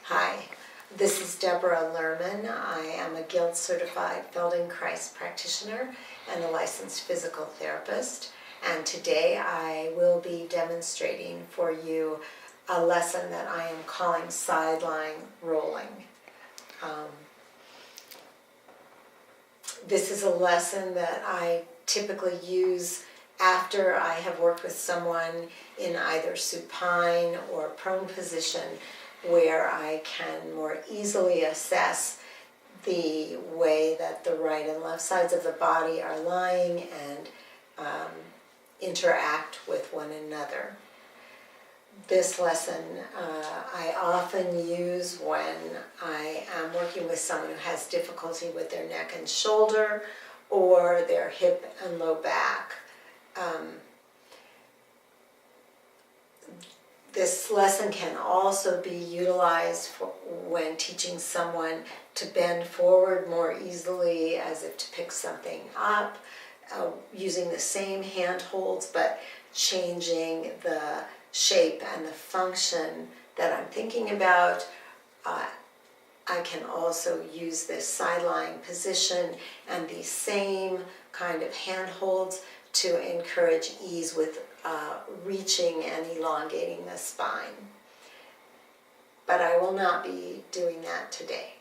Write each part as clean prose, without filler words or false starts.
Hi, this is Deborah Lerman. I am a Guild-certified Feldenkrais practitioner and a licensed physical therapist. And today I will be demonstrating for you a lesson that I am calling Sideline Rolling. This is a lesson that I typically use after I have worked with someone in either supine or prone position, where I can more easily assess the way that the right and left sides of the body are lying and interact with one another. This lesson I often use when I am working with someone who has difficulty with their neck and shoulder or their hip and low back. This lesson can also be utilized when teaching someone to bend forward more easily, as if to pick something up, using the same hand holds but changing the shape and the function that I'm thinking about. I can also use this sideline position and the same kind of hand holds to encourage ease with reaching and elongating the spine. But I will not be doing that today.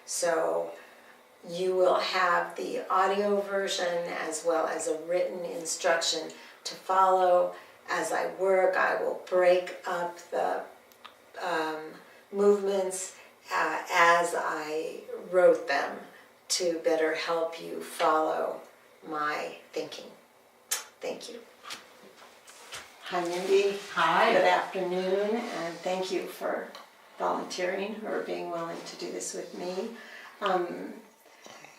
So you will have the audio version as well as a written instruction to follow. As I work, I will break up the movements as I wrote them to better help you follow my thinking. Thank you. Hi, Mindy. Hi. Good afternoon, and thank you for volunteering or being willing to do this with me.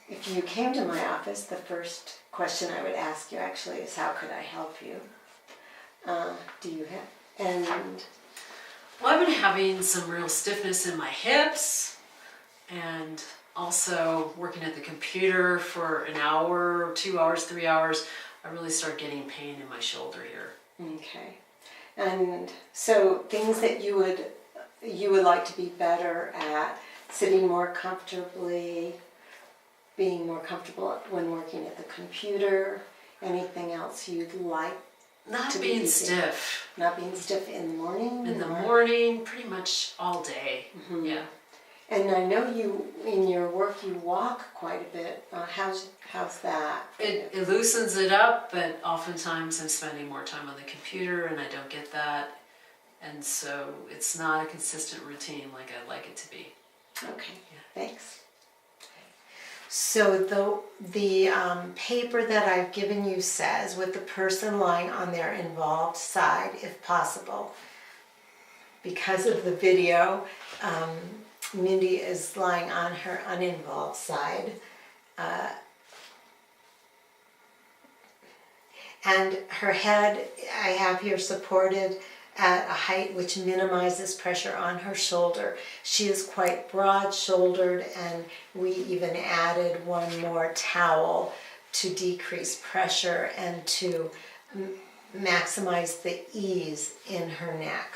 If you came to my office, the first question I would ask you actually is, how could I help you? Do you have, and Well, I've been having some real stiffness in my hips, and also working at the computer for an hour, 2 hours, 3 hours. I really start getting pain in my shoulder here. okay, and so things that you would like to be better at: sitting more comfortably, being more comfortable when working at the computer. Anything else you'd like? Not being stiff. Not being stiff in the morning? In the morning, pretty much all day. Mm-hmm. Yeah. And I know you, in your work, you walk quite a bit. How's that? It loosens it up, but oftentimes I'm spending more time on the computer and I don't get that. And so it's not a consistent routine like I'd like it to be. Okay, thanks. So the paper that I've given you says, with the person lying on their involved side, if possible. Because of the video, Mindy is lying on her uninvolved side. And her head, I have here supported at a height which minimizes pressure on her shoulder. She is quite broad-shouldered, and we even added one more towel to decrease pressure and to maximize the ease in her neck.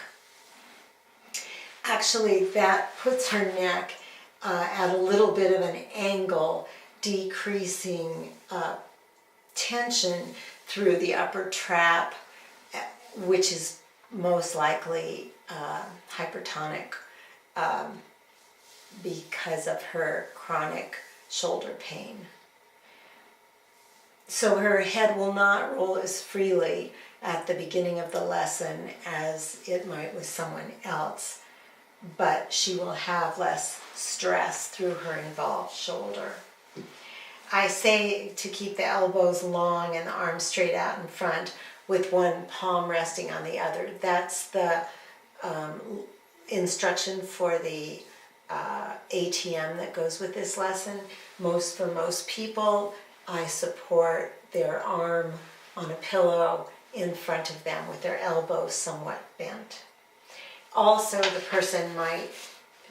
Actually, that puts her neck at a little bit of an angle, decreasing tension through the upper trap, which is most likely hypertonic because of her chronic shoulder pain. So her head will not roll as freely at the beginning of the lesson as it might with someone else, but she will have less stress through her involved shoulder. I say to keep the elbows long and the arms straight out in front, with one palm resting on the other. That's the instruction for the ATM that goes with this lesson. For most people, I support their arm on a pillow in front of them with their elbows somewhat bent. Also, the person might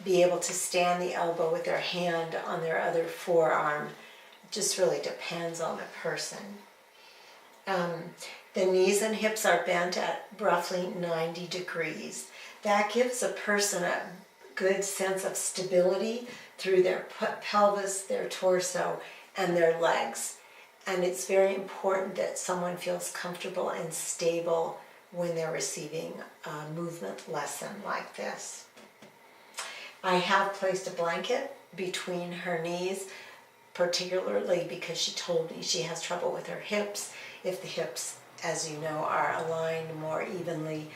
be able to stand the elbow with their hand on their other forearm. It just really depends on the person. The knees and hips are bent at roughly 90 degrees. That gives a person good sense of stability through their pelvis, their torso, and their legs. And it's very important that someone feels comfortable and stable when they're receiving a movement lesson like this. I have placed a blanket between her knees, particularly because she told me she has trouble with her hips. If the hips, as you know, are aligned more evenly,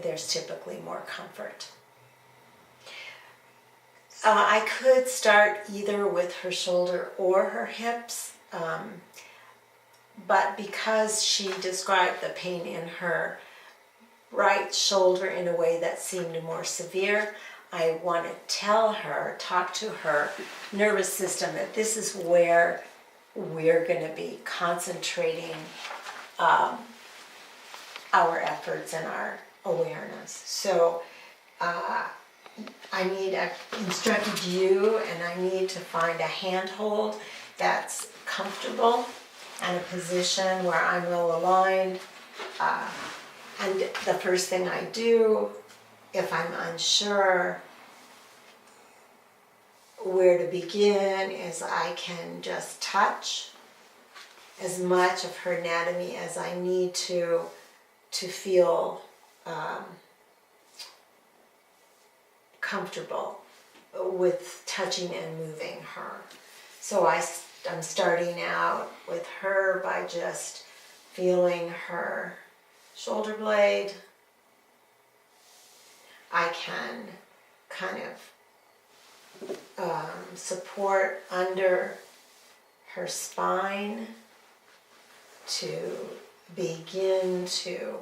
there's typically more comfort. I could start either with her shoulder or her hips, but because she described the pain in her right shoulder in a way that seemed more severe, I want to tell her, talk to her nervous system that this is where we're going to be concentrating our efforts and our awareness. So I instructed you, and I need to find a handhold that's comfortable and a position where I'm well aligned. And the first thing I do, if I'm unsure where to begin, is I can just touch as much of her anatomy as I need to feel comfortable with touching and moving her. So I'm starting out with her by just feeling her shoulder blade. I can kind of support under her spine to begin to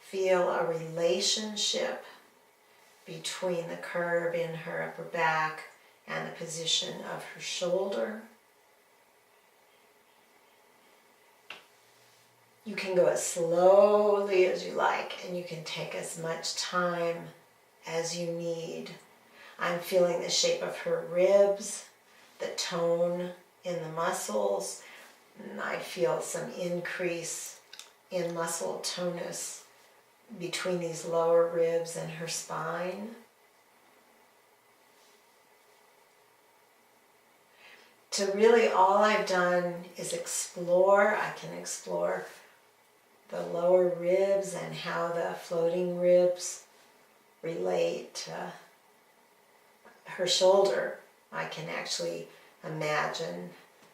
feel a relationship between the curve in her upper back and the position of her shoulder. You can go as slowly as you like, and you can take as much time as you need. I'm feeling the shape of her ribs, the tone in the muscles, and I feel some increase in muscle tonus between these lower ribs and her spine. To really, all I've done is explore. I can explore the lower ribs and how the floating ribs relate to her shoulder. I can actually imagine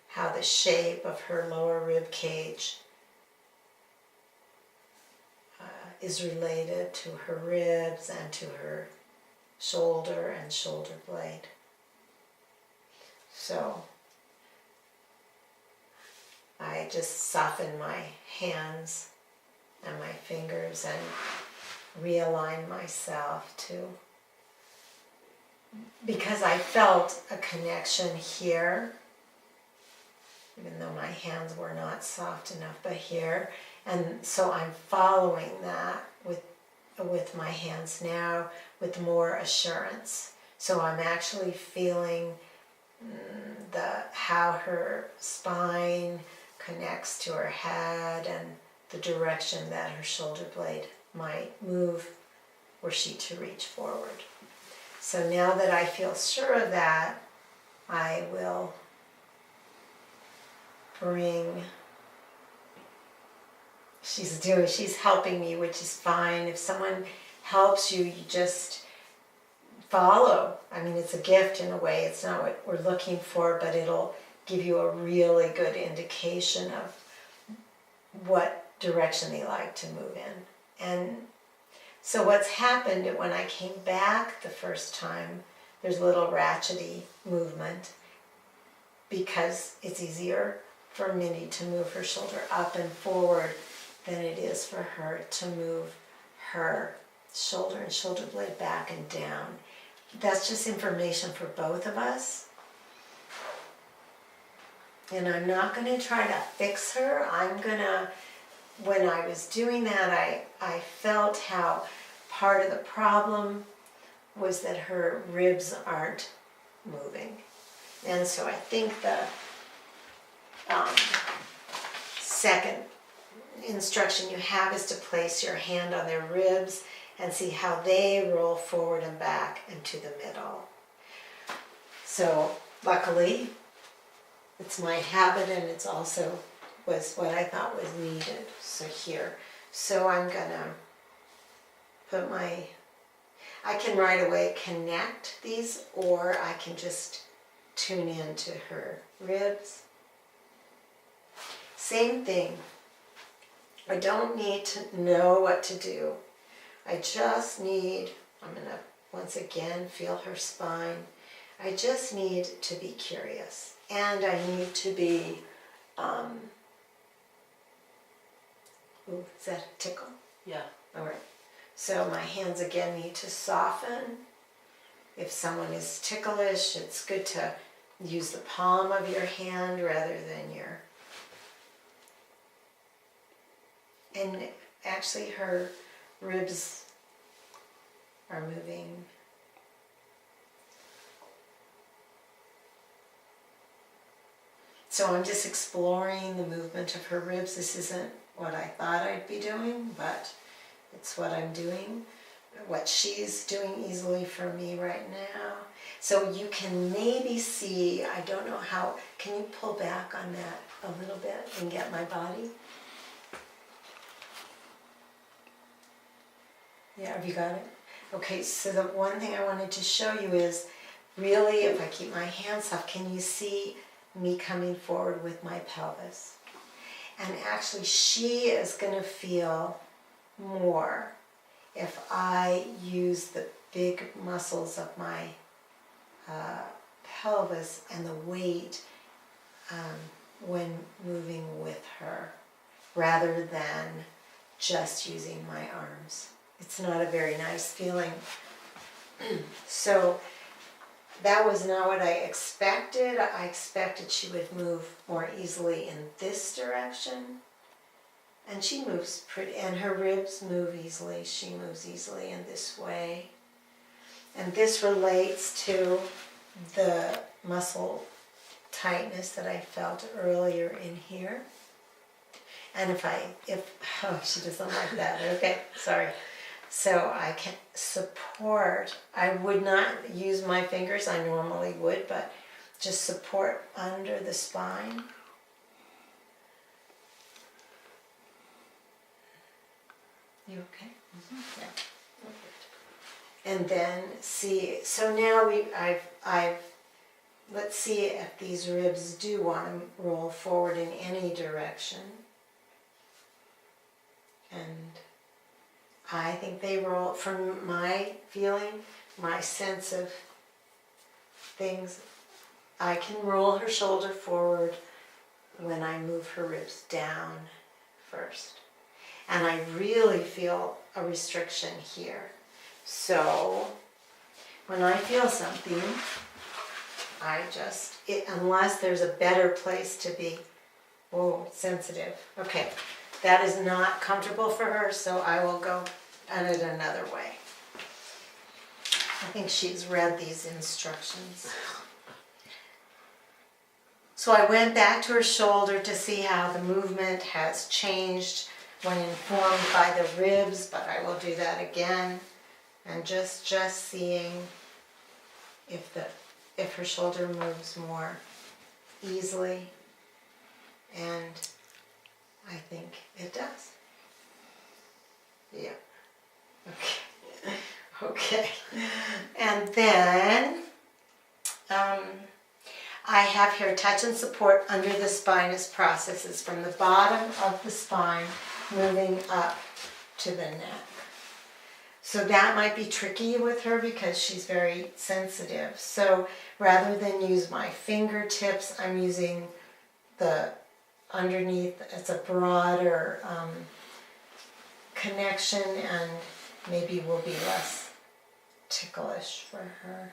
how the shape of her lower rib cage is related to her ribs and to her shoulder and shoulder blade. So I just soften my hands and my fingers and realign myself because I felt a connection here, even though my hands were not soft enough, but here. And so I'm following that with my hands now with more assurance. So I'm actually feeling how her spine connects to her head and the direction that her shoulder blade might move were she to reach forward. So now that I feel sure of that, I will bring, she's helping me, which is fine. If someone helps you, you just follow. I mean, it's a gift in a way. It's not what we're looking for, but it'll give you a really good indication of what direction they like to move in. And so what's happened when I came back the first time, there's a little ratchety movement because it's easier for Mindy to move her shoulder up and forward than it is for her to move her shoulder and shoulder blade back and down. That's just information for both of us. And I'm not going to try to fix her. When I was doing that, I felt how part of the problem was that her ribs aren't moving. And so I think the second instruction you have is to place your hand on their ribs and see how they roll forward and back and to the middle. So luckily, it's my habit, and it's also was what I thought was needed. So here, so I'm gonna put I can right away connect these, or I can just tune in to her ribs. Same thing. I don't need to know what to do. I just need, I'm gonna once again feel her spine. I just need to be curious, and I need to be, ooh, is that a tickle? Yeah. All right. So my hands again need to soften. If someone is ticklish, it's good to use the palm of your hand rather than your, and actually her ribs are moving. So I'm just exploring the movement of her ribs. This isn't what I thought I'd be doing, but it's what I'm doing, what she's doing easily for me right now. So you can maybe see, I don't know how, can you pull back on that a little bit and get my body? Yeah, have you got it? Okay, so the one thing I wanted to show you is, really, if I keep my hands up, can you see me coming forward with my pelvis? And actually, she is going to feel more if I use the big muscles of my pelvis and the weight when moving with her, rather than just using my arms. It's not a very nice feeling. So that was not what I expected. I expected she would move more easily in this direction. And she moves pretty, and her ribs move easily. She moves easily in this way. And this relates to the muscle tightness that I felt earlier in here. And oh, she doesn't like that. Okay, sorry. So I can support, I would not use my fingers, I normally would, but just support under the spine. You okay? Mm-hmm. Yeah. Perfect. And then see, so now let's see if these ribs do want to roll forward in any direction. And I think they roll, from my feeling, my sense of things, I can roll her shoulder forward when I move her ribs down first. And I really feel a restriction here. So when I feel something, unless there's a better place to be, sensitive. Okay, that is not comfortable for her, so I will go at it another way. I think she's read these instructions. So I went back to her shoulder to see how the movement has changed when informed by the ribs, but I will do that again. And just seeing if her shoulder moves more easily, and I think it does. Yeah. Okay. Okay. And then I have here touch and support under the spinous processes from the bottom of the spine moving up to the neck. So that might be tricky with her because she's very sensitive. So rather than use my fingertips, I'm using the underneath. It's a broader connection, and maybe will be less ticklish for her.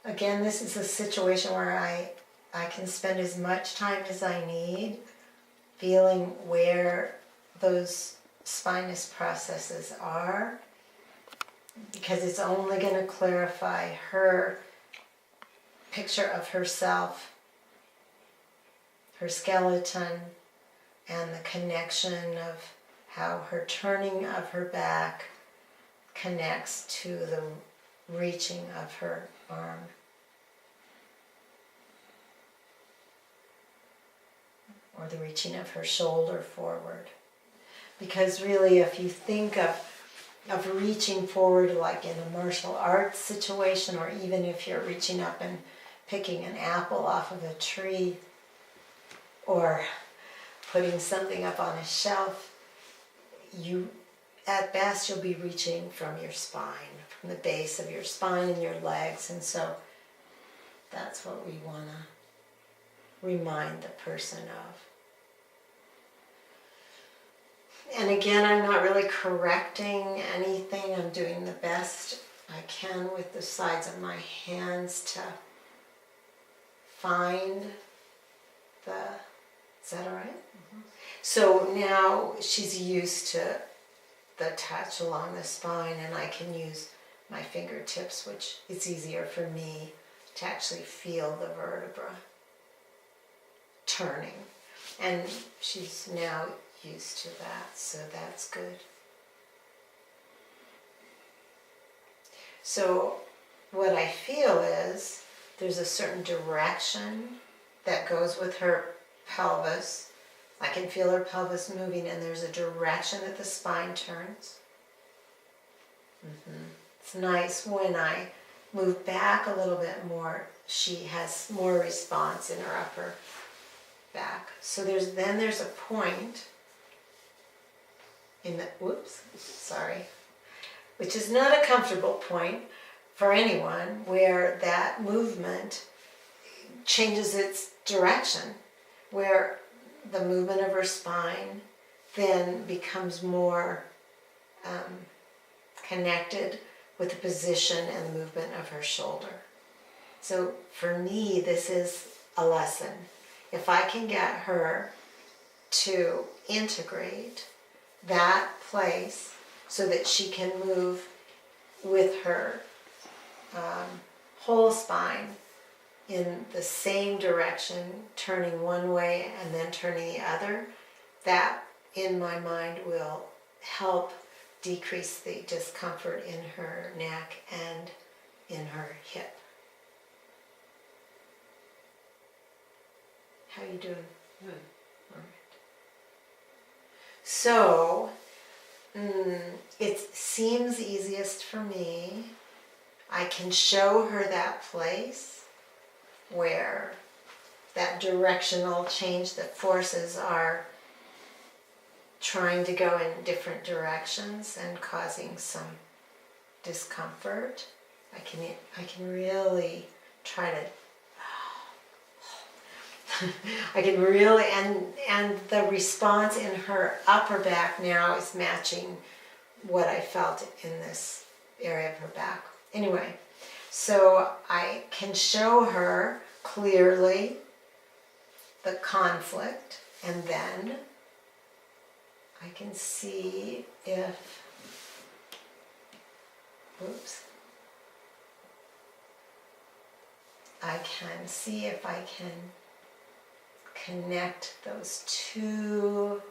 Again, this is a situation where I can spend as much time as I need feeling where those spinous processes are, because it's only going to clarify her picture of herself, her skeleton, and the connection of how her turning of her back connects to the reaching of her arm. Or the reaching of her shoulder forward. Because really, if you think of reaching forward like in a martial arts situation, or even if you're reaching up and picking an apple off of a tree, or putting something up on a shelf, at best you'll be reaching from your spine, from the base of your spine and your legs, and so that's what we want to remind the person of. And again, I'm not really correcting anything. I'm doing the best I can with the sides of my hands to find the, is that all right? Mm-hmm. So now she's used to the touch along the spine, and I can use my fingertips, which it's easier for me to actually feel the vertebra turning. And she's now used to that, so that's good. So what I feel is there's a certain direction that goes with her pelvis. I can feel her pelvis moving, and there's a direction that the spine turns. It's nice when I move back a little bit more, she has more response in her upper back. So there's a point in the, which is not a comfortable point for anyone, where that movement changes its direction, where the movement of her spine then becomes more connected with the position and the movement of her shoulder. So for me, this is a lesson. If I can get her to integrate that place so that she can move with her whole spine in the same direction, turning one way and then turning the other, that in my mind will help decrease the discomfort in her neck and in her hip. How you doing? Good. All right. So, it seems easiest for me. I can show her that place where that directional change, the forces are trying to go in different directions and causing some discomfort. I can really try to I can really, and the response in her upper back now is matching what I felt in this area of her back. Anyway, so I can show her clearly the conflict, and then I can see if, I can see if I can connect those two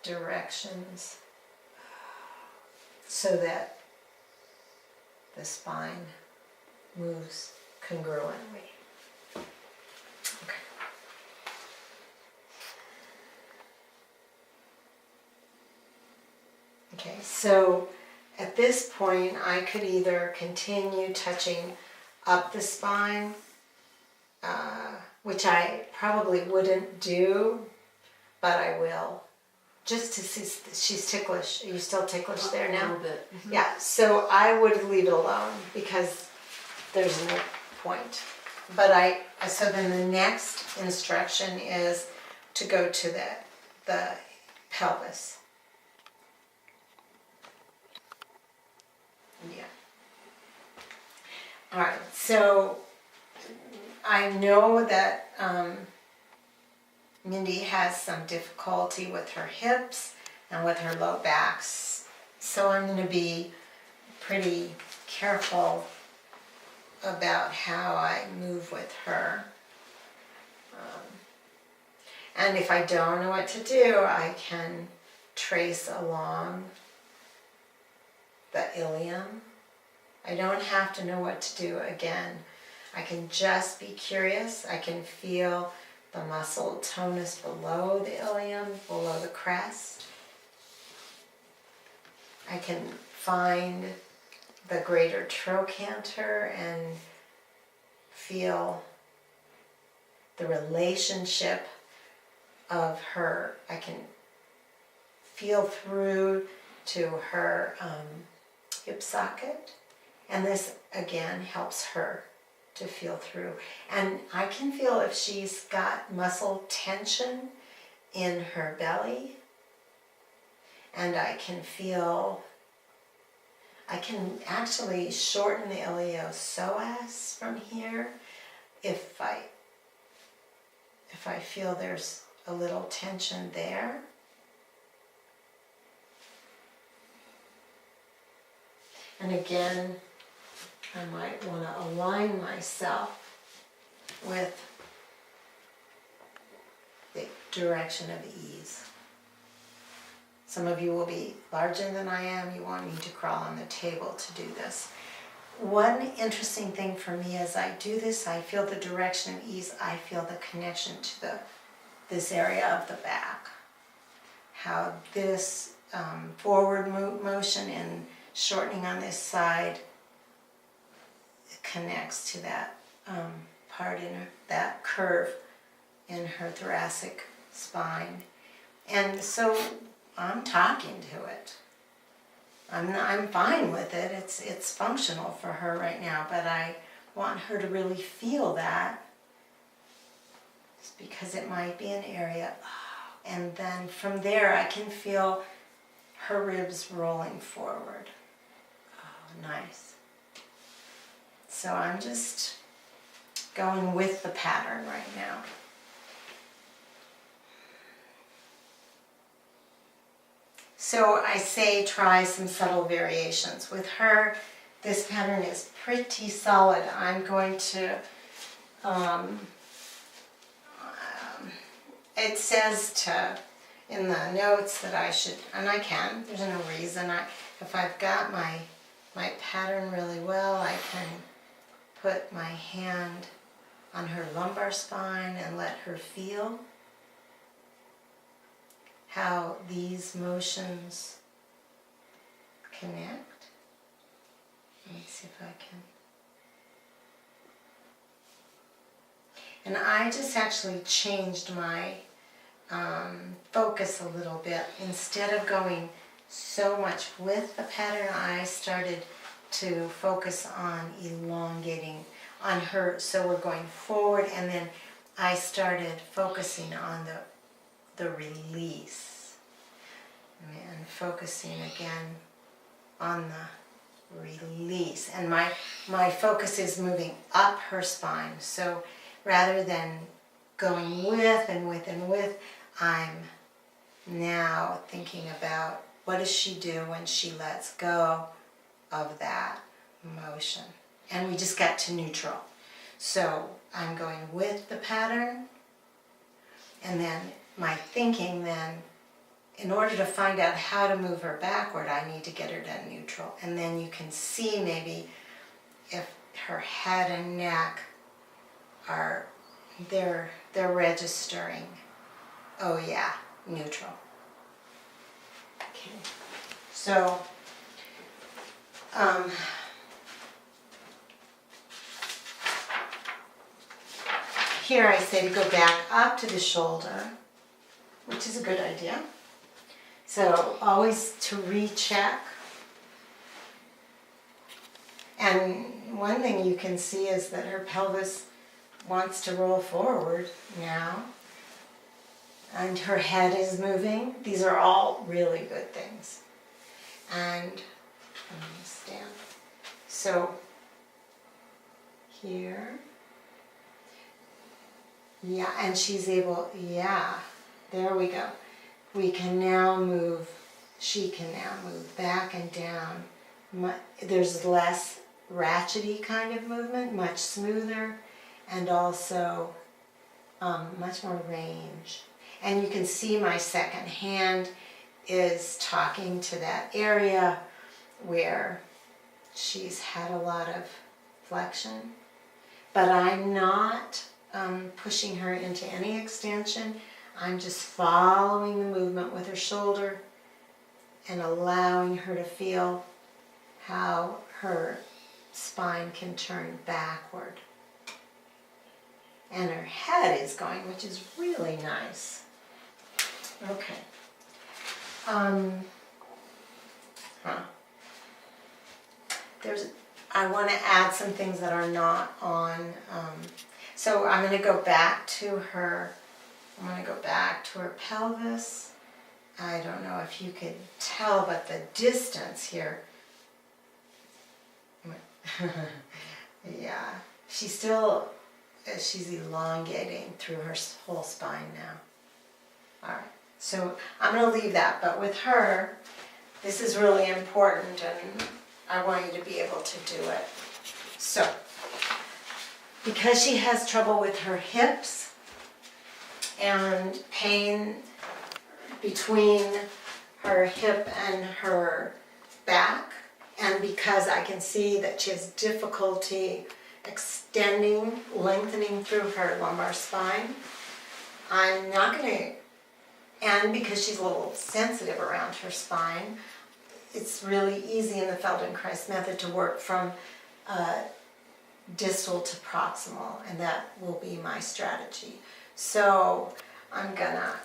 directions so that the spine moves congruently. Okay. Okay, so at this point I could either continue touching up the spine, which I probably wouldn't do, but I will, just to see. She's ticklish. Are you still ticklish there now? A little bit. Mm-hmm. Yeah, so I would leave it alone because there's no point. But so then the next instruction is to go to the pelvis. Yeah. All right, so I know that Mindy has some difficulty with her hips and with her low backs, so I'm going to be pretty careful about how I move with her. And if I don't know what to do, I can trace along the ilium. I don't have to know what to do again. I can just be curious. I can feel the muscle tonus below the ilium, below the crest. I can find the greater trochanter and feel the relationship of her. I can feel through to her hip socket, and this again helps her to feel through. And I can feel if she's got muscle tension in her belly, and I can actually shorten the iliopsoas from here if I feel there's a little tension there. And again, I might want to align myself with the direction of ease. Some of you will be larger than I am. You want me to crawl on the table to do this. One interesting thing for me as I do this, I feel the direction of ease. I feel the connection to this area of the back. How this forward motion and shortening on this side connects to that part in that curve in her thoracic spine. And so I'm talking to it. I'm fine with it. It's functional for her right now, but I want her to really feel that, just because it might be an area. And then from there I can feel her ribs rolling forward. Oh, nice. So I'm just going with the pattern right now. So I say try some subtle variations. With her, this pattern is pretty solid. I'm going to, it says in the notes that I should, and I can, there's no reason. If I've got my pattern really well, I can put my hand on her lumbar spine and let her feel how these motions connect. Let me see if I can. And I just actually changed my focus a little bit. Instead of going so much with the pattern, I started to focus on elongating on her. So we're going forward, and then I started focusing on the release, and focusing again on the release. And my focus is moving up her spine. So rather than going with and with and with, I'm now thinking about what does she do when she lets go of that motion. And we just got to neutral. So I'm going with the pattern, and then my thinking then, in order to find out how to move her backward, I need to get her to neutral. And then you can see maybe if her head and neck are, they're registering, oh yeah, neutral. Okay, so here I say to go back up to the shoulder, which is a good idea. So always to recheck. And one thing you can see is that her pelvis wants to roll forward now. And her head is moving. These are all really good things. And let me stand. So here. Yeah, and she's able, yeah, there we go. We can now move, she can now move back and down. There's less ratchety kind of movement, much smoother, and also much more range. And you can see my second hand is talking to that area where she's had a lot of flexion. But I'm not pushing her into any extension. I'm just following the movement with her shoulder and allowing her to feel how her spine can turn backward. And her head is going, which is really nice. Okay. I want to add some things that are not on. So I'm going to go back to her. I'm going to go back to her pelvis. I don't know if you could tell, but the distance here. Yeah, she's elongating through her whole spine now. All right, so I'm going to leave that, but with her, this is really important, and I want you to be able to do it. So, because she has trouble with her hips and pain between her hip and her back, and because I can see that she has difficulty extending, lengthening through her lumbar spine, I'm not going to, and because she's a little sensitive around her spine, it's really easy in the Feldenkrais method to work from distal to proximal, and that will be my strategy. So I'm gonna,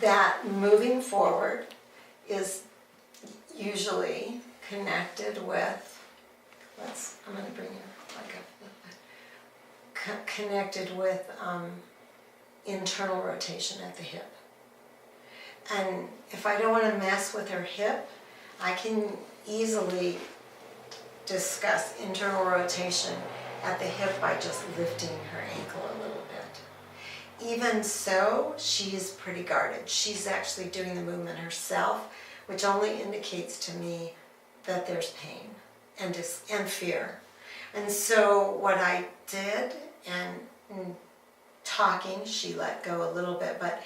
that moving forward is usually connected with, I'm gonna bring you like connected with internal rotation at the hip. And if I don't want to mess with her hip, I can easily discuss internal rotation at the hip by just lifting her ankle a little bit. Even so, she's pretty guarded. She's actually doing the movement herself, which only indicates to me that there's pain and fear. And so what I did, and talking, she let go a little bit, but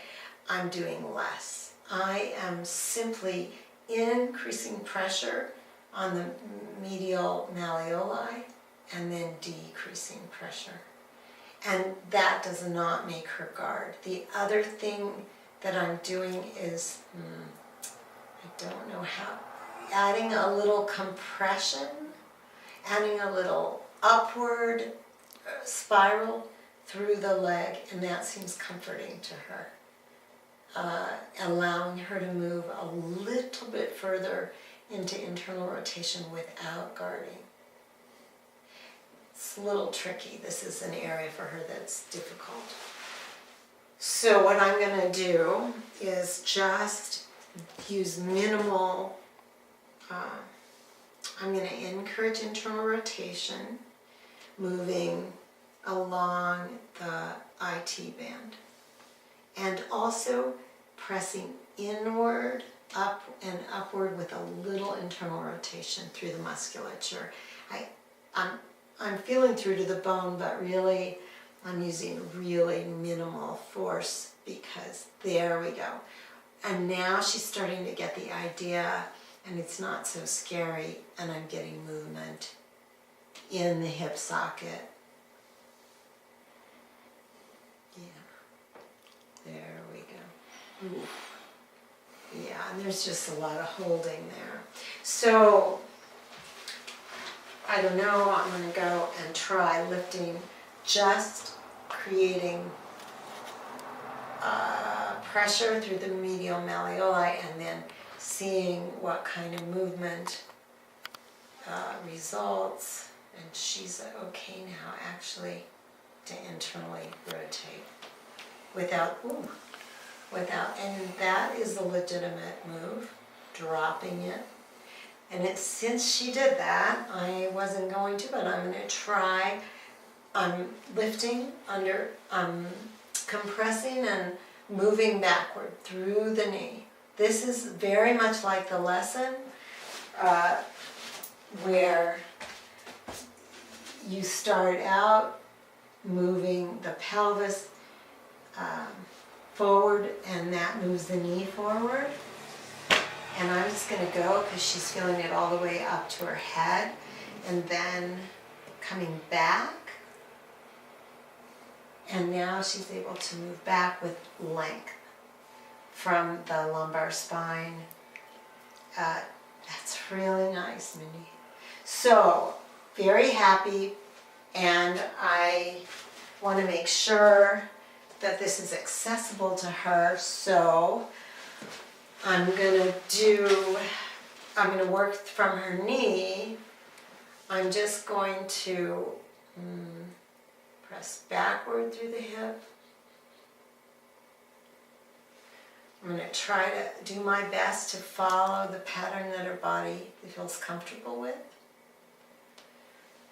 I'm doing less. I am simply increasing pressure on the medial malleoli and then decreasing pressure. And that does not make her guard. The other thing that I'm doing is, I don't know how, adding a little compression, adding a little upward spiral through the leg, and that seems comforting to her. Allowing her to move a little bit further into internal rotation without guarding. It's a little tricky. This is an area for her that's difficult. So what I'm going to do is just use minimal, I'm going to encourage internal rotation, moving along the IT band, and also pressing inward, up and upward with a little internal rotation through the musculature. I'm feeling through to the bone, but really I'm using really minimal force, because there we go. And now she's starting to get the idea, and it's not so scary, and I'm getting movement in the hip socket. Yeah, there we go. Ooh. Yeah, and there's just a lot of holding there. So, I don't know, I'm going to go and try lifting, just creating pressure through the medial malleoli, and then seeing what kind of movement results. And she's okay now, actually, to internally rotate without, and that is a legitimate move, dropping it. And since she did that, I wasn't going to, but I'm going to try. I'm lifting under, compressing and moving backward through the knee. This is very much like the lesson where you start out moving the pelvis forward, and that moves the knee forward. And I'm just gonna go because she's feeling it all the way up to her head, and then coming back. And now she's able to move back with length from the lumbar spine. That's really nice, Mindy. So, very happy, and I want to make sure that this is accessible to her, so I'm going to work from her knee. I'm just going to press backward through the hip. I'm going to try to do my best to follow the pattern that her body feels comfortable with.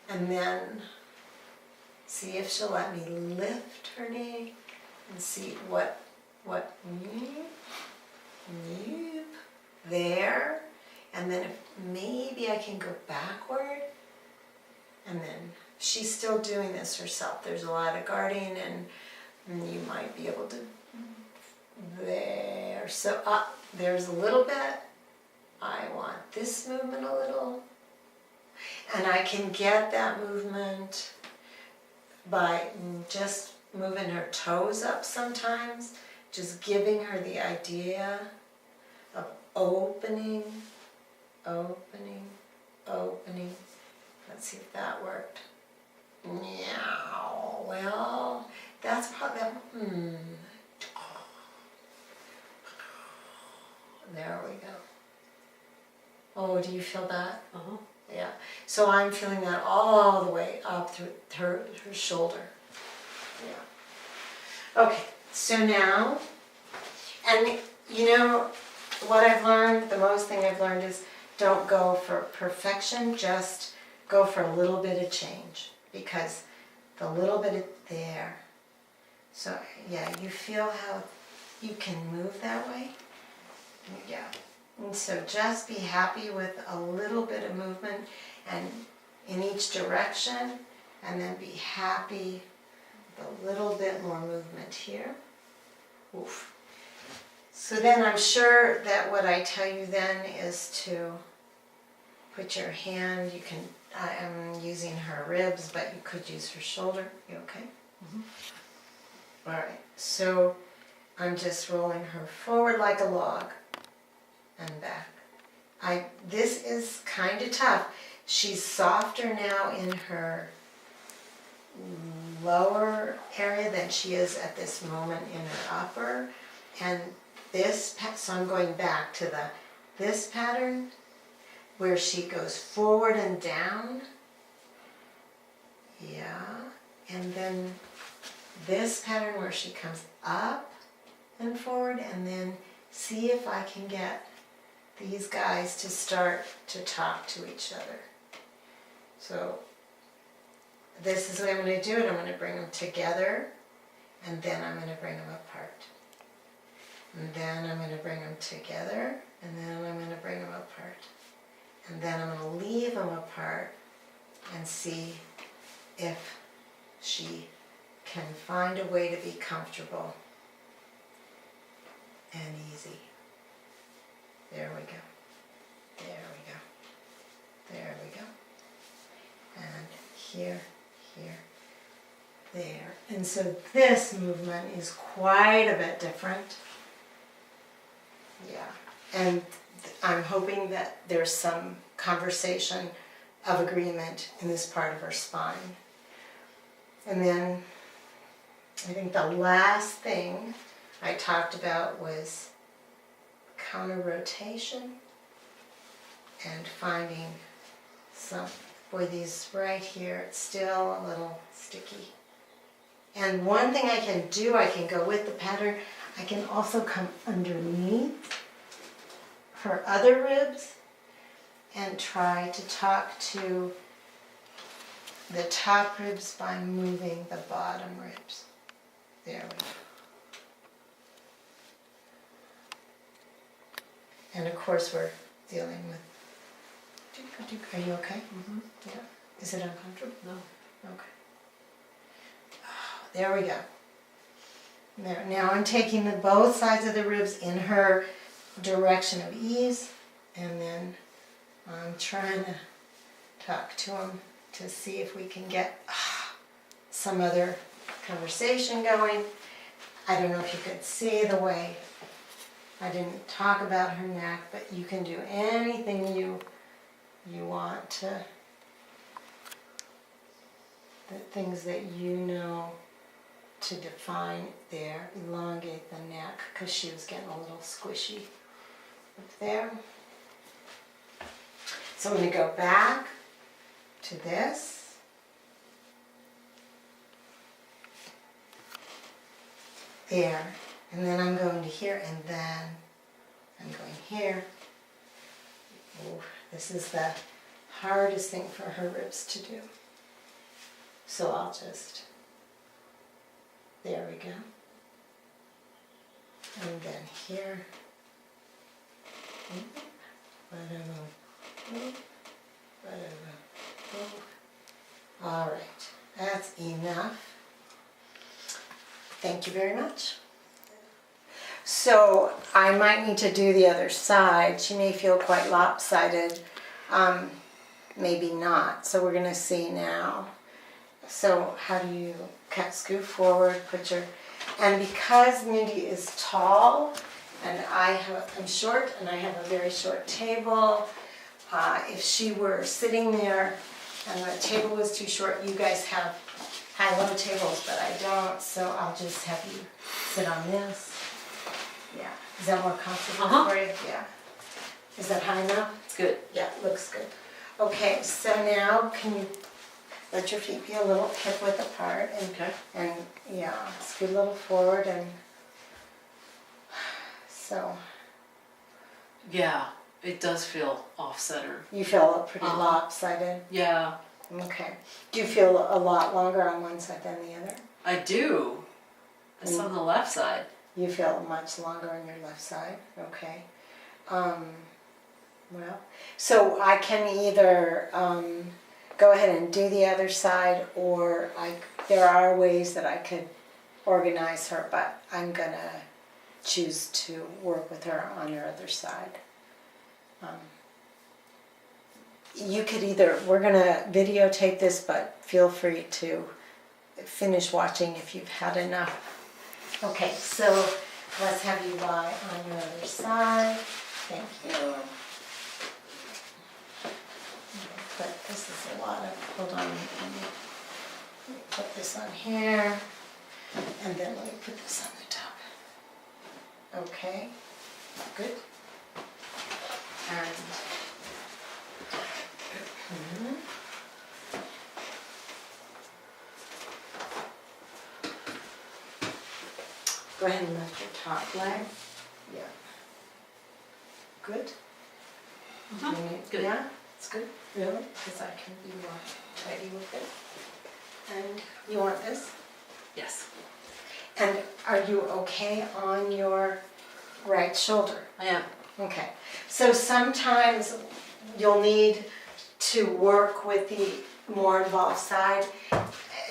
And then see if she'll let me lift her knee and see what there. And then if maybe I can go backward. And then she's still doing this herself. There's a lot of guarding, and you might be able to there. So up, there's a little bit. I want this movement a little. And I can get that movement by just moving her toes up sometimes, just giving her the idea of opening, opening, opening. Let's see if that worked. Meow. Well, that's probably There we go. Oh, do you feel that? Uh-huh. Yeah. So I'm feeling that all the way up through her shoulder. Yeah. Okay. So now, and you know what I've learned, the most thing I've learned is don't go for perfection, just go for a little bit of change, because the little bit of there. So yeah, you feel how you can move that way? Yeah. And so just be happy with a little bit of movement and in each direction, and then be happy with a little bit more movement here. Oof. So then I'm sure that what I tell you then is to put your hand, you can, I'm using her ribs, but you could use her shoulder. You okay? Mm-hmm. All right, so I'm just rolling her forward like a log and back. This is kind of tough. She's softer now in her lower area than she is at this moment in her upper. And this, so I'm going back to this pattern where she goes forward and down. Yeah. And then this pattern where she comes up and forward, and then see if I can get these guys to start to talk to each other. So this is what I'm going to do, and I'm going to bring them together, and then I'm going to bring them apart. And then I'm going to bring them together, and then I'm going to bring them apart. And then I'm going to leave them apart and see if she can find a way to be comfortable and easy. There we go. There we go. There we go. And here, here, there. And so this movement is quite a bit different. Yeah. And I'm hoping that there's some conversation of agreement in this part of her spine. And then I think the last thing I talked about was counter rotation and finding some, boy, these right here, it's still a little sticky. And one thing I can do, I can go with the pattern, I can also come underneath her other ribs and try to talk to the top ribs by moving the bottom ribs. There we go. And of course we're dealing with, are you okay? Mm-hmm. Yeah. Is it uncomfortable? No. Okay. Oh, there we go. There. Now I'm taking both sides of the ribs in her direction of ease, and then I'm trying to talk to him to see if we can get some other conversation going. I don't know if you could see the way I didn't talk about her neck, but you can do anything you want to, the things that you know to define there. Elongate the neck, because she was getting a little squishy up there. So I'm going to go back to this. There. And then I'm going to here, and then I'm going here. Ooh, this is the hardest thing for her ribs to do. So I'll just, there we go. And then here. All right, that's enough. Thank you very much. So I might need to do the other side. She may feel quite lopsided, maybe not. So we're going to see now. So how do you scoot forward, put your, and because Mindy is tall and I'm short and I have a very short table, if she were sitting there and the table was too short, you guys have high-low tables, but I don't, so I'll just have you sit on this. Yeah. Is that more comfortable for you? Yeah. Is that high enough? It's good. Yeah, looks good. Okay, so now can you let your feet be a little hip-width apart, and yeah, scoot a little forward, and so. Yeah, it does feel off-center. You feel pretty lopsided? Yeah. Okay. Do you feel a lot longer on one side than the other? I do. It's on the left side. You feel much longer on your left side? Okay. Well, so I can either go ahead and do the other side, or there are ways that I could organize her, but I'm going to choose to work with her on her other side. You could either, we're going to videotape this, but feel free to finish watching if you've had enough. Okay, so let's have you lie on your other side. Thank you. But this is a lot of, hold on, let me put this on here, and then let me put this on the top. Okay, good. And go ahead and lift your top leg. Yeah. Good? Good. Yeah, it's good? Really? Because I can be more tidy with it. And you want this? Yes. And are you okay on your right shoulder? I am. Okay. So sometimes you'll need to work with the more involved side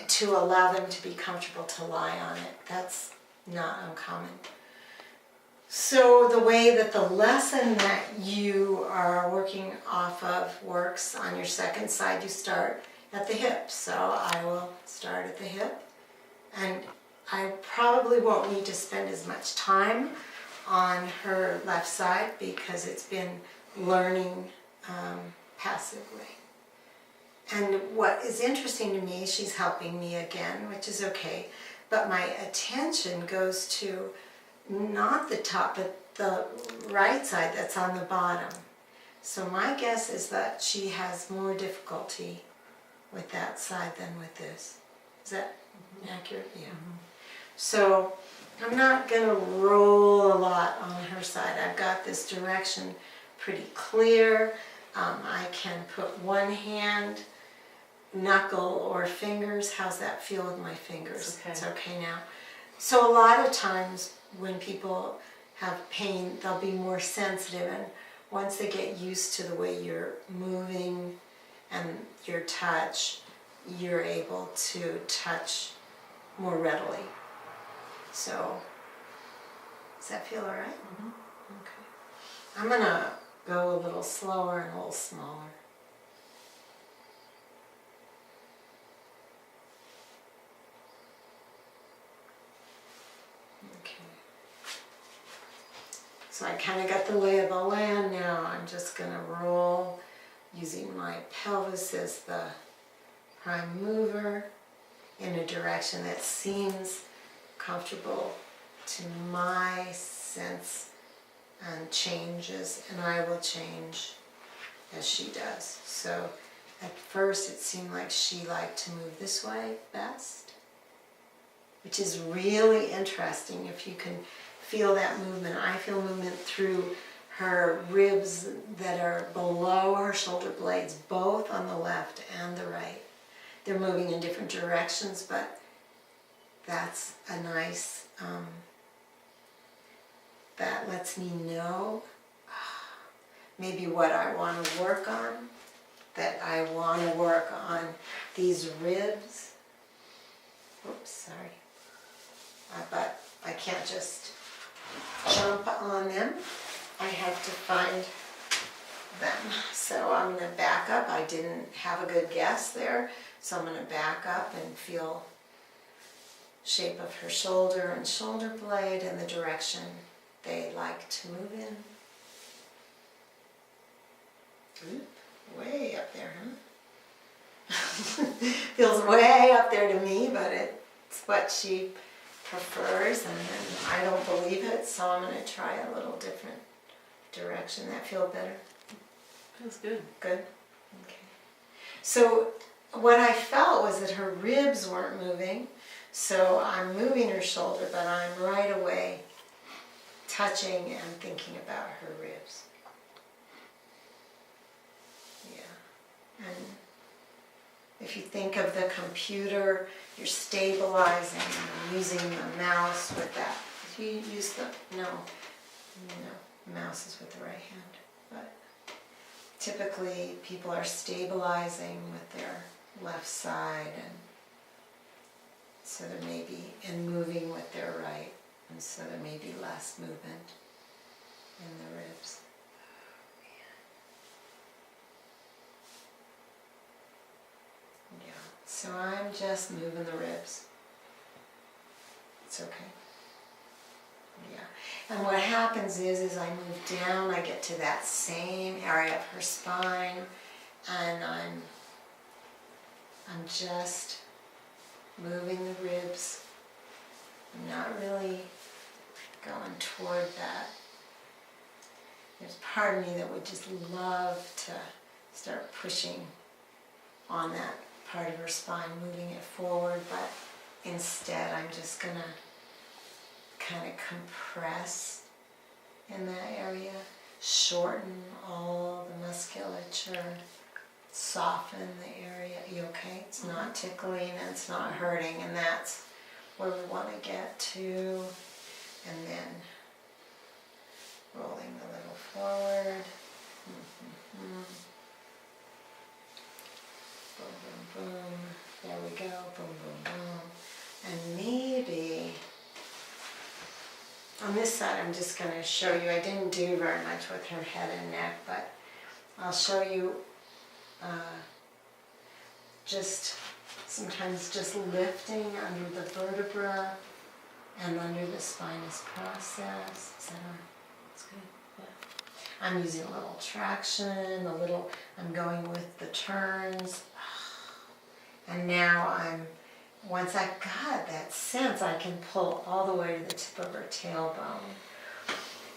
to allow them to be comfortable to lie on it. That's not uncommon. So the way that the lesson that you are working off of works on your second side, you start at the hip. So I will start at the hip, and I probably won't need to spend as much time on her left side because it's been learning passively. And what is interesting to me, she's helping me again, which is okay, but my attention goes to not the top, but the right side that's on the bottom. So my guess is that she has more difficulty with that side than with this. Is that accurate? Yeah. So I'm not going to roll a lot on her side. I've got this direction pretty clear. I can put one hand, knuckle, or fingers. How's that feel with my fingers? It's okay now. So a lot of times when people have pain, they'll be more sensitive, and once they get used to the way you're moving and your touch, you're able to touch more readily. So, does that feel all right? Mm-hmm. Okay. I'm gonna go a little slower and a little smaller. Okay. So I kind of got the lay of the land now. I'm just gonna roll using my pelvis as the prime mover in a direction that seems comfortable to my sense and changes, and I will change as she does. So at first it seemed like she liked to move this way best, which is really interesting if you can feel that movement. I feel movement through her ribs that are below her shoulder blades, both on the left and the right. They're moving in different directions, but that's a nice, that lets me know maybe what I want to work on, that I want to work on these ribs. Oops, sorry. But I can't just jump on them. I have to find them. So I'm going to back up. I didn't have a good guess there, so I'm going to back up and feel shape of her shoulder and shoulder blade and the direction they like to move in. Oop, way up there, huh? Feels way up there to me, but it's what she prefers, and I don't believe it, so I'm going to try a little different direction. That feel better? Feels good. Good? Okay. So what I felt was that her ribs weren't moving, so I'm moving her shoulder, but I'm right away touching and thinking about her ribs. Yeah. And if you think of the computer, you're stabilizing and using the mouse with that. If you use the, no, mouse is with the right hand. But typically people are stabilizing with their left side, and so there may be, and moving with their right, and so there may be less movement in the ribs. Yeah, so I'm just moving the ribs. It's okay. Yeah, and what happens is I move down, I get to that same area of her spine, and I'm just moving the ribs. I'm not really going toward that. There's part of me that would just love to start pushing on that part of her spine, moving it forward, but instead I'm just gonna kind of compress in that area, shorten all the musculature, soften the area. You okay? It's not tickling and it's not hurting, and that's where we want to get to. And then rolling a little forward. Boom, boom, boom. There we go. Boom, boom, boom. And maybe on this side, I'm just going to show you. I didn't do very much with her head and neck, but I'll show you just sometimes just lifting under the vertebra and under the spinous process. Is that on? That's good. Yeah. I'm using a little traction, I'm going with the turns. And now once I got that sense, I can pull all the way to the tip of her tailbone.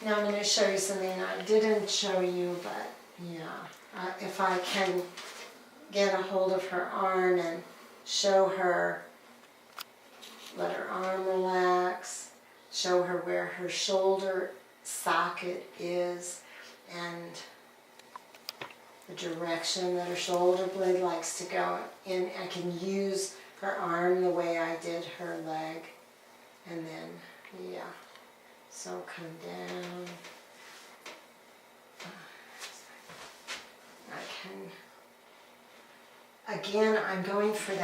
Now I'm going to show you something I didn't show you, but yeah, if I can get a hold of her arm and show her, let her arm relax, show her where her shoulder socket is and the direction that her shoulder blade likes to go in. I can use her arm the way I did her leg, and then, yeah, so come down. Again, I'm going for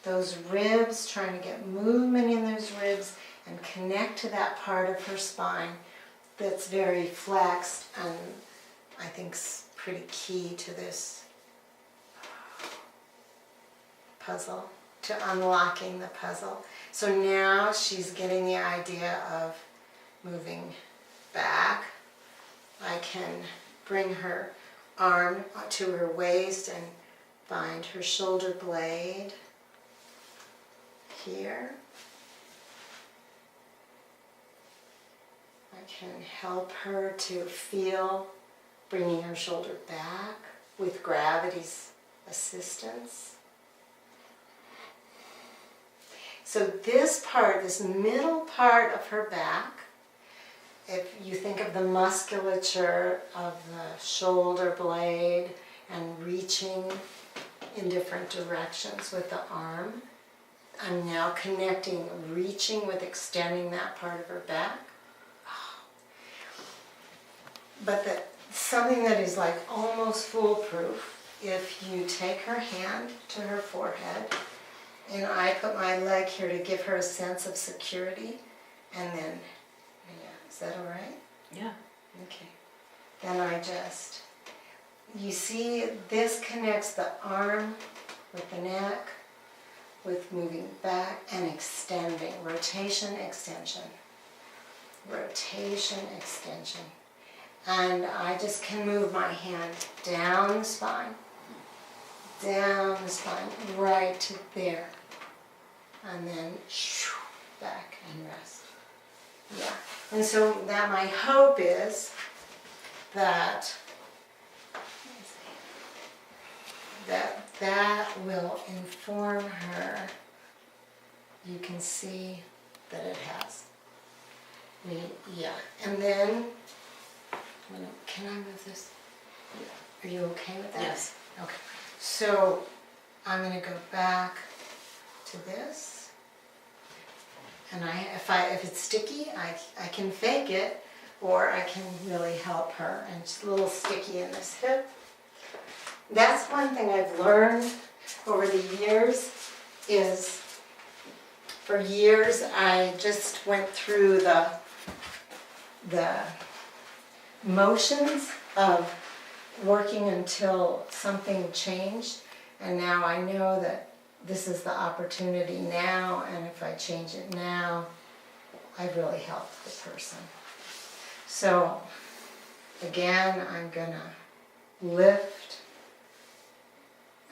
those ribs, trying to get movement in those ribs and connect to that part of her spine that's very flexed and I think pretty key to this puzzle, to unlocking the puzzle. So now she's getting the idea of moving back. I can bring her arm to her waist and find her shoulder blade here. I can help her to feel bringing her shoulder back with gravity's assistance. So this part, this middle part of her back, if you think of the musculature of the shoulder blade and reaching in different directions with the arm, I'm now connecting, reaching with extending that part of her back. But something that is like almost foolproof, if you take her hand to her forehead, and I put my leg here to give her a sense of security, and then, is that all right? Yeah. Okay. Then you see this connects the arm with the neck, with moving back and extending, rotation, extension, rotation, extension. And I just can move my hand down the spine, right to there. And then back and rest. Yeah. And so that my hope is that that will inform her. You can see that it has. Yeah. And then, can I move this? Are you okay with that? Yes. Okay. So I'm going to go back to this. And if it's sticky, I can fake it, or I can really help her. And it's a little sticky in this hip. That's one thing I've learned over the years is, for years I just went through the motions of working until something changed, and now I know that this is the opportunity now, and if I change it now, I've really helped the person. So again, I'm gonna lift,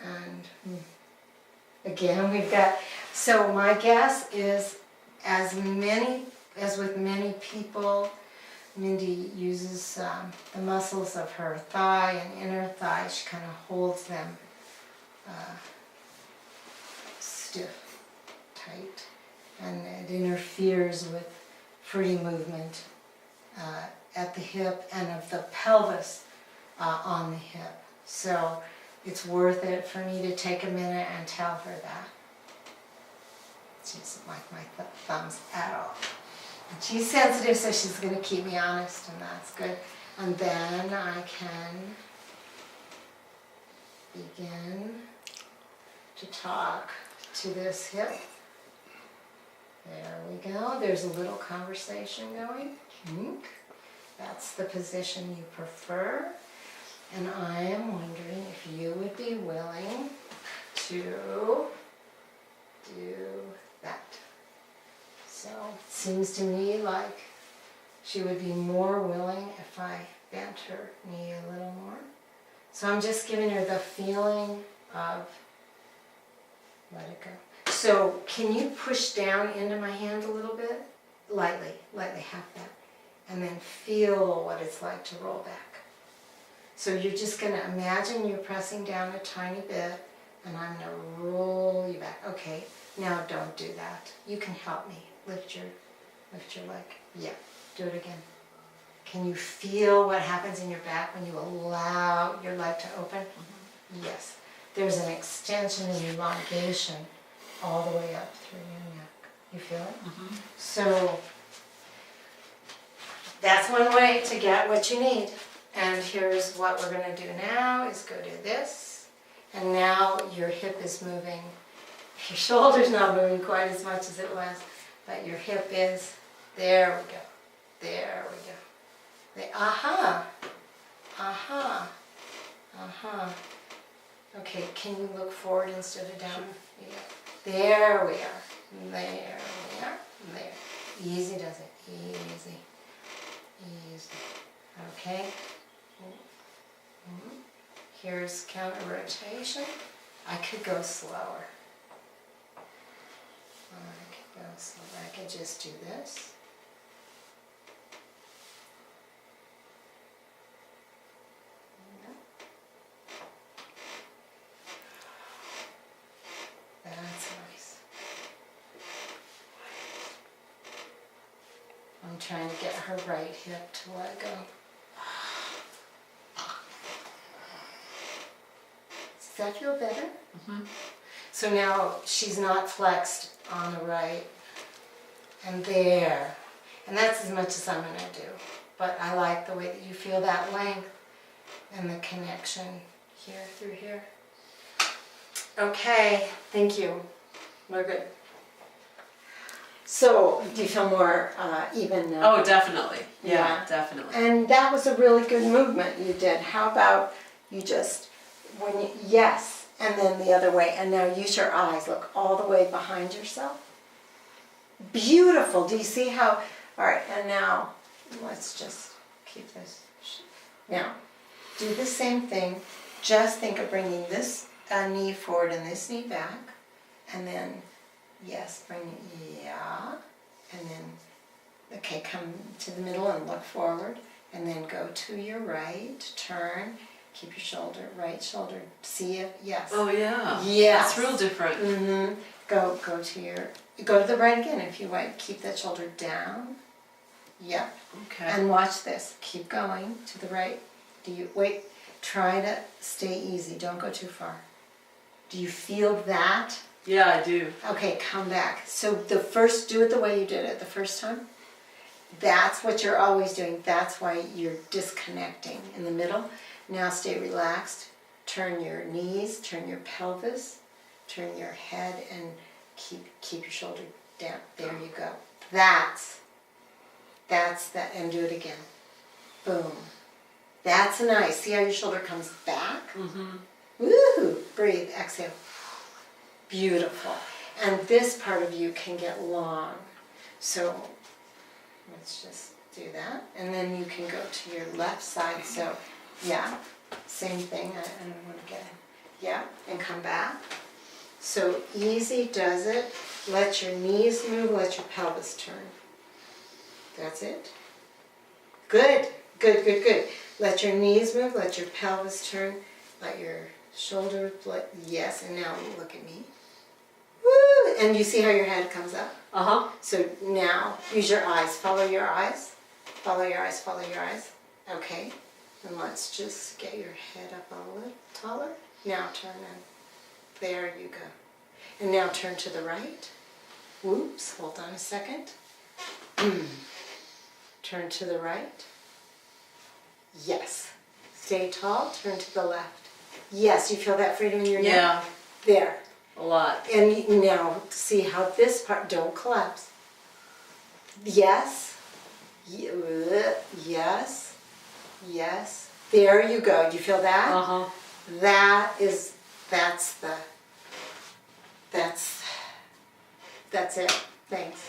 and again we've got, so my guess is as with many people, Mindy uses the muscles of her thigh and inner thigh. She kind of holds them stiff, tight, and it interferes with free movement at the hip and of the pelvis on the hip. So it's worth it for me to take a minute and tell her that. She doesn't like my thumbs at all. And she's sensitive, so she's going to keep me honest, and that's good. And then I can begin to talk to this hip. There we go. There's a little conversation going. That's the position you prefer. And I am wondering if you would be willing to do that. So it seems to me like she would be more willing if I bent her knee a little more. So I'm just giving her the feeling of let it go. So can you push down into my hand a little bit? Lightly, half that. And then feel what it's like to roll back. So you're just going to imagine you're pressing down a tiny bit, and I'm going to roll you back. Okay, now don't do that. You can help me. Lift your leg. Yeah, do it again. Can you feel what happens in your back when you allow your leg to open? Mm-hmm. Yes. There's an extension and elongation all the way up through your neck. You feel it? Mm-hmm. So that's one way to get what you need. And here's what we're going to do now is go do this. And now your hip is moving. Your shoulder's not moving quite as much as it was, but your hip is. There we go. There we go. Aha. Aha. Aha. Okay, can you look forward instead of down? Yeah. There we are. There we are. There. Easy does it. Easy. Easy. Okay. Here's counter rotation. I could go slower. I could go slower. I could just do this. That's nice. I'm trying to get her right hip to let go. Does that feel better? Mm-hmm. So now she's not flexed on the right. And there. And that's as much as I'm going to do. But I like the way that you feel that length and the connection here through here. Okay, thank you. We're good. So, do you feel more even now? Oh, definitely. Yeah, definitely. And that was a really good movement you did. How about you just, yes, and then the other way. And now use your eyes. Look all the way behind yourself. Beautiful. Do you see how? All right, and now let's just keep this. Now, do the same thing. Just think of bringing this knee forward and this knee back. And then, yes, bring it, yeah. And then, okay, come to the middle and look forward. And then go to your right, turn, keep your shoulder, right shoulder, see it, yes. Oh, yeah. Yes. That's real different. Mm-hmm. Go to the right again if you want. Keep that shoulder down. Yep. Okay. And watch this. Keep going to the right. Wait, try to stay easy. Don't go too far. Do you feel that? Yeah, I do. Okay, come back. So do it the way you did it the first time. That's what you're always doing. That's why you're disconnecting in the middle. Now stay relaxed. Turn your knees, turn your pelvis, turn your head, and keep your shoulder down. There you go. That's that, and do it again. Boom. That's nice. See how your shoulder comes back? Mm-hmm. Woo! Breathe. Exhale. Beautiful. And this part of you can get long. So let's just do that. And then you can go to your left side. So, yeah, same thing. I don't want to get in. Yeah, and come back. So easy does it. Let your knees move. Let your pelvis turn. That's it. Good. Good, good, good. Let your knees move. Let your pelvis turn. Let your shoulder, yes, and now look at me. Woo! And you see how your head comes up? Uh-huh. So now, use your eyes. Follow your eyes. Follow your eyes, follow your eyes. Okay. And let's just get your head up a little taller. Now turn in. There you go. And now turn to the right. Whoops, hold on a second. Turn to the right. Yes. Stay tall, turn to the left. Yes, you feel that freedom in your neck? Yeah. There. A lot. And now see how this part, don't collapse. Yes. Yes. Yes. There you go. You feel that? Uh-huh. That's it. Thanks.